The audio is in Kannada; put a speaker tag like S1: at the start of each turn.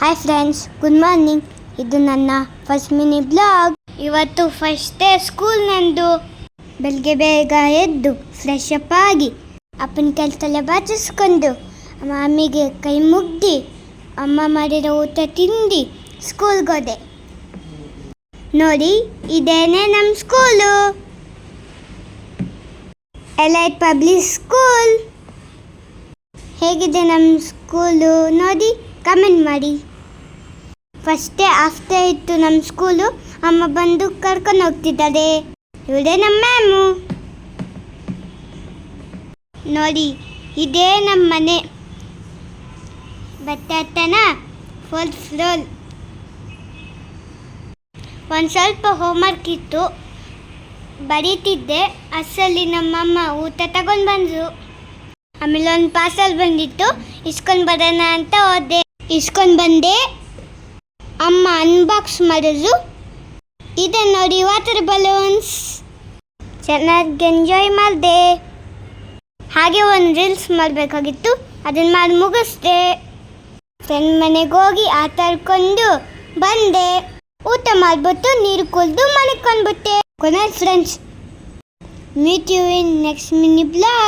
S1: Hi friends, good morning. ಇದು ನನ್ನ ಫಸ್ಟ್ ಮಿನಿ ಬ್ಲಾಗ್. ಇವತ್ತು ಫಸ್ಟ್ ಡೇ ಸ್ಕೂಲ್ ನಂದು. ಬೆಳಗ್ಗೆ ಬೇಗ ಎದ್ದು ಫ್ರೆಶ್ ಅಪ್ ಆಗಿ ಅಪ್ಪನ ಕೆಲಸೆಲ್ಲ ಬಾಚಿಸ್ಕೊಂಡು ಮಮ್ಮಿಗೆ ಕೈ ಮುಗ್ದು ಅಮ್ಮ ಮಾಡಿರೋ ಊಟ ತಿಂದು ಸ್ಕೂಲ್ಗೆ ಹೋದೆ. ನೋಡಿ, ಇದೇನೆ ನಮ್ಮ ಸ್ಕೂಲು, ಎಲೈಟ್ ಪಬ್ಲಿಕ್ ಸ್ಕೂಲ್. ಹೇಗಿದೆ ನಮ್ಮ ಸ್ಕೂಲು ನೋಡಿ, ಕಮೆಂಟ್ ಮಾಡಿ. ಫಸ್ಟ್ ಡೇ ಆಫ್ಟರ್ ಇತ್ತು ನಮ್ಮ ಸ್ಕೂಲು. ಅಮ್ಮ ಬಂದು ಕರ್ಕೊಂಡು ಹೋಗ್ತಿದ್ದಾರೆ. ಇವರೇ ನಮ್ಮ ಮ್ಯಾಮು. ನೋಡಿ, ಇದೇ ನಮ್ಮ ಮನೆ. ಬತ್ತಾತನ ಫೋರ್ತ್ ಫ್ಲೋರ್. ಒಂದು ಸ್ವಲ್ಪ ಹೋಮ್ವರ್ಕ್ ಇತ್ತು, ಬರೀತಿದ್ದೆ. ಅಷ್ಟರಲ್ಲಿ ನಮ್ಮಮ್ಮ ಊಟ ತಗೊಂಡು ಬಂದರು. ಆಮೇಲೆ ಒಂದು ಪಾರ್ಸಲ್ ಬಂದಿತ್ತು, ಇಸ್ಕೊಂಡು ಬರೋಣ ಅಂತ ಹೋದೆ. ಇಸ್ಕೊಂಡು ಬಂದೆ. ಅಮ್ಮ ಅನ್ಬಾಕ್ಸ್ ಮಾಡಿದ್ರು. ಇದೆ ನೋಡಿ, ವಾಟರ್ ಬಲೂನ್ಸ್. ಚೆನ್ನಾಗಿ ಎಂಜಾಯ್ ಮಾಡಿದೆ. ಹಾಗೆ ಒಂದು ರೀಲ್ಸ್ ಮಾಡಬೇಕಾಗಿತ್ತು, ಅದನ್ನು ಮಾಡಿ ಮುಗಿಸ್ದೆ. ಫ್ರೆಂಡ್ ಮನೆಗೆ ಹೋಗಿ ಆಟ ಆಡ್ಕೊಂಡು ಬಂದೆ. ಊಟ ಮಾಡಿಬಿಟ್ಟು ನೀರು ಕುಡಿದು ಮಲ್ಕೊಂಡ್ಬಿಟ್ಟೆ. ಕೊನೆ friends, meet you in next mini blog.